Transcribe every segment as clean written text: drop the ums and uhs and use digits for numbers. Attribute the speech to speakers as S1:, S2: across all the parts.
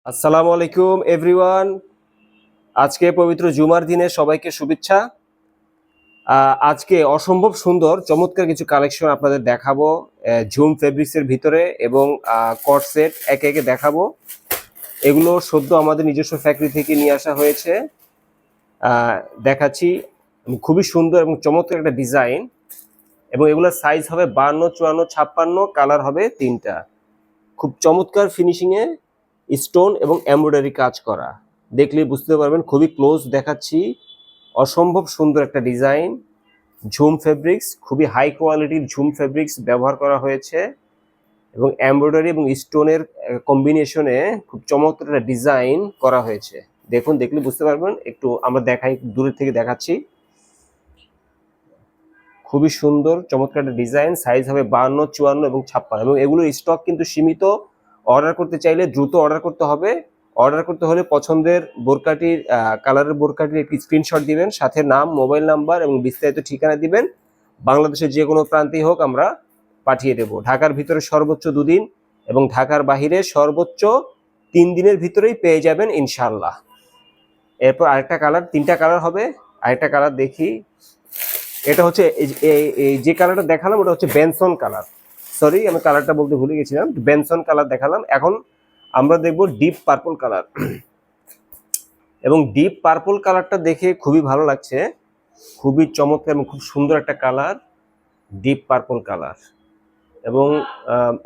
S1: আসসালামু আলাইকুম এভরিওয়ান। আজকে পবিত্র জুমার দিনে সবাইকে শুভেচ্ছা। আজকে অসম্ভব সুন্দর চমৎকার কিছু কালেকশন আপনাদের দেখাবো ঝুম ফেব্রিক্সের ভিতরে এবং কট সেট একে একে দেখাবো। এগুলো সদ্য আমাদের নিজস্ব ফ্যাক্টরি থেকে নিয়ে আসা হয়েছে। দেখাচ্ছি খুবই সুন্দর এবং চমৎকার একটা ডিজাইন, এবং এগুলোর সাইজ হবে 52, 54, 56, কালার হবে 3টা। খুব চমৎকার ফিনিশিংয়ে স্টোন এবং এমব্রয়ডারি কাজ করা, দেখলেই বুঝতে পারবেন। খুবই ক্লোজ দেখাচ্ছি, অসম্ভব সুন্দর একটা ডিজাইন। ঝুম ফেব্রিক্স, খুবই হাই কোয়ালিটির ঝুম ফেব্রিক্স ব্যবহার করা হয়েছে এবং এমব্রয়ডারি এবং স্টোনের কম্বিনেশনে খুব চমৎকার একটা ডিজাইন করা হয়েছে। দেখুন, দেখলে বুঝতে পারবেন। একটু আমরা দেখাই, দূরের থেকে দেখাচ্ছি। খুবই সুন্দর চমৎকার একটা ডিজাইন। সাইজ হবে 52, 54 এবং 56, এবং এগুলোর স্টক কিন্তু সীমিত। অর্ডার করতে চাইলে দ্রুত অর্ডার করতে হবে। অর্ডার করতে হলে পছন্দের বোরকাটির কালারের বোরকাটির একটি স্ক্রিনশট দিবেন, সাথে নাম, মোবাইল নাম্বার এবং বিস্তারিত ঠিকানা দিবেন। বাংলাদেশের যে কোনো প্রান্তেই হোক আমরা পাঠিয়ে দেব। ঢাকার ভিতরে সর্বোচ্চ 2 দিন এবং ঢাকার বাহিরে সর্বোচ্চ 3 দিনের ভিতরেই পেয়ে যাবেন ইনশাল্লাহ। এরপর আরেকটা কালার, 3টা কালার হবে। আরেকটা কালার দেখি। এটা হচ্ছে এই যে কালারটা দেখালাম ওটা হচ্ছে বেনসন কালার। সরি, আমি কালারটা বলতে ভুলে গেছিলাম। বেনসন কালার দেখালাম। এখন আমরা দেখব ডিপ পার্পল কালার, এবং ডিপ পার্পল কালারটা দেখে খুবই ভালো লাগছে। খুবই চমৎকার এবং খুব সুন্দর একটা কালার, ডিপ পার্পল কালার, এবং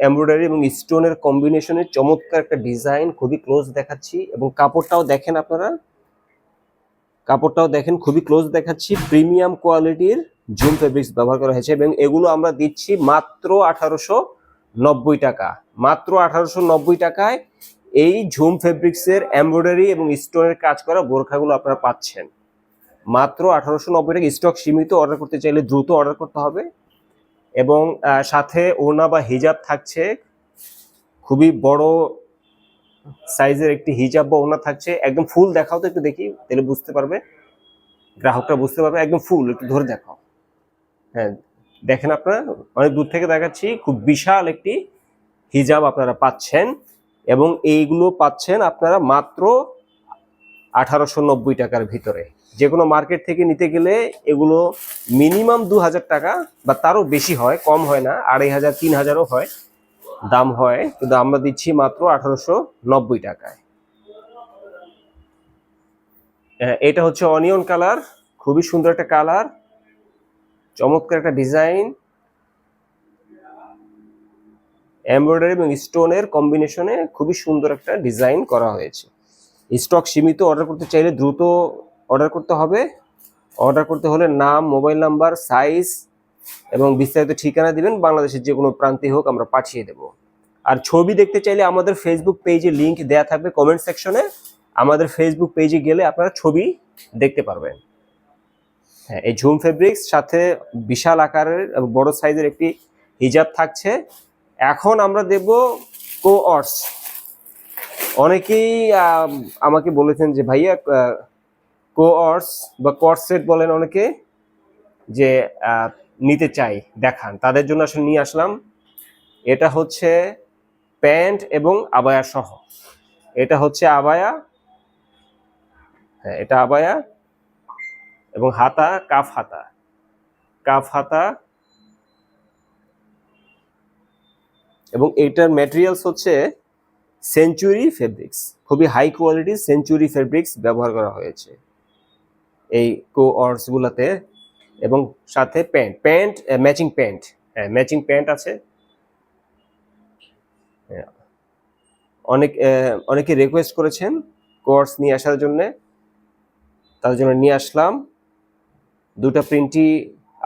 S1: এমব্রয়ডারি এবং স্টোনের কম্বিনেশনে চমৎকার একটা ডিজাইন। খুবই ক্লোজ দেখাচ্ছি, এবং কাপড়টাও দেখেন আপনারা, কাপড়টাও দেখেন, খুবই ক্লোজ দেখাচ্ছি। প্রিমিয়াম কোয়ালিটির ঝুম ফেব্রিক্স ব্যবহার করা হয়েছে, এবং এগুলো আমরা দিচ্ছি মাত্র 1890 টাকা। মাত্র 1890 টাকায় এই ঝুম ফেব্রিক্সের এমব্রয়ডারি এবং স্টোনের কাজ করা বোরখাগুলো আপনারা পাচ্ছেন মাত্র 1890 টাকা। স্টক সীমিত, অর্ডার করতে চাইলে দ্রুত অর্ডার করতে হবে। এবং সাথে ওড়না বা হিজাব থাকছে, খুবই বড় সাইজের একটি হিজাব বা ওড়না থাকছে। একদম ফুল দেখাও তো, একটু দেখি, তাহলে বুঝতে পারবে, গ্রাহকরা বুঝতে পারবে। একদম ফুল একটু ধরে দেখাও। হ্যাঁ, দেখেন, আপনারা অনেক দূর থেকে দেখাচ্ছি। খুব বিশাল একটি হিজাব আপনারা পাচ্ছেন, এবং এইগুলো পাচ্ছেন আপনারা মাত্র 1890 টাকার ভিতরে। যে কোনো মার্কেট থেকে নিতে গেলে এগুলো মিনিমাম 2000 টাকা বা তারও বেশি হয়, কম হয় না। 2500, 3000ও হয়, দাম হয়, কিন্তু আমরা দিচ্ছি মাত্র 1890 টাকায়। এটা হচ্ছে অনিয়ন কালার, খুবই সুন্দর একটা কালার, চমৎকার একটা ডিজাইন, এমব্রয়ডারি এবং স্টোনের কম্বিনেশনে খুবই সুন্দর একটা ডিজাইন করা হয়েছে। স্টক সীমিত, অর্ডার করতে চাইলে দ্রুত অর্ডার করতে হবে। অর্ডার করতে হলে নাম, মোবাইল নাম্বার, সাইজ এবং বিস্তারিত ঠিকানা দিবেন। বাংলাদেশের যে কোনো প্রান্তে হোক আমরা পাঠিয়ে দেব। আর ছবি দেখতে চাইলে আমাদের ফেসবুক পেজে লিংক দেওয়া থাকবে কমেন্ট সেকশনে। আমাদের ফেসবুক পেজে গেলে আপনারা ছবি দেখতে পারবেন। হ্যাঁ, এই ঝুম ফেব্রিক্স সাথে বিশাল আকারের এবং বড় সাইজের একটি হিজাব থাকছে। এখন আমরা দেব কোঅর্স। অনেকেই আমাকে বলেছেন যে ভাইয়া কোঅর্স বা কর্সেট বলেন অনেকে, যে নিতে চাই, দেখান। তাদের জন্য আসলে নিয়ে আসলাম। এটা হচ্ছে প্যান্ট এবং আবায়া সহ। এটা হচ্ছে আবায়া, হ্যাঁ এটা আবায়া, এবং হাতা, কাফ হাতা, কাফ হাতা, এবং এইটার ম্যাটেরিয়ালস হচ্ছে সেঞ্চুরি ফেব্রিক্স। খুবই হাই কোয়ালিটির সেঞ্চুরি ফেব্রিক্স ব্যবহার করা হয়েছে এই কোঅর্স গুলাতে। এবং সাথে প্যান্ট ম্যাচিং প্যান্ট, হ্যাঁ ম্যাচিং প্যান্ট আছে। অনেকে রিকোয়েস্ট করেছেন কোর্স নিয়ে আসার জন্য, তার জন্য নিয়ে আসলাম। 2টা প্রিন্টই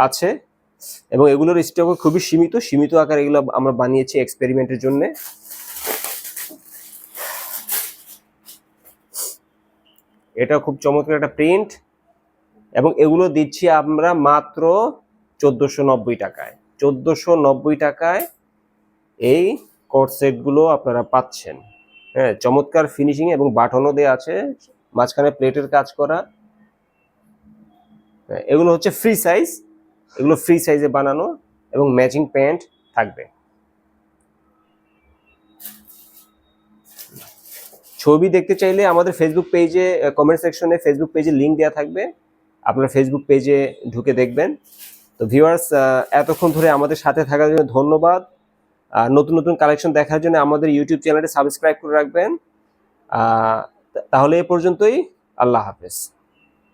S1: আছে, এবং এগুলোর স্টক খুবই সীমিত, সীমিত আকারে এগুলো আমরা বানিয়েছি এক্সপেরিমেন্টের জন্য। এটা খুব চমৎকার একটা প্রিন্ট, এবং এগুলো দিচ্ছি আমরা মাত্র 1490 টাকায়। 1490 টাকায় এই কোট সেটগুলো আপনারা পাচ্ছেন। হ্যাঁ, চমৎকার ফিনিশিং এবং বাটনও দেওয়া আছে, মাঝখানে প্লেটের কাজ করা। এগুলো হচ্ছে ফ্রি সাইজ, এগুলো ফ্রি সাইজে বানানো, এবং ম্যাচিং প্যান্ট থাকবে। ছবি দেখতে চাইলে আমাদের ফেসবুক পেজে কমেন্ট সেকশনে ফেসবুক পেজে লিংক দেওয়া থাকবে, আপনারা ফেসবুক পেজে ঢুকে দেখবেন। তো ভিউয়ার্স, এতক্ষণ ধরে আমাদের সাথে থাকার জন্য ধন্যবাদ। নতুন নতুন কালেকশন দেখার জন্য আমাদের ইউটিউব চ্যানেলটি সাবস্ক্রাইব করে রাখবেন। তাহলে এ পর্যন্তই। আল্লাহ হাফেজ।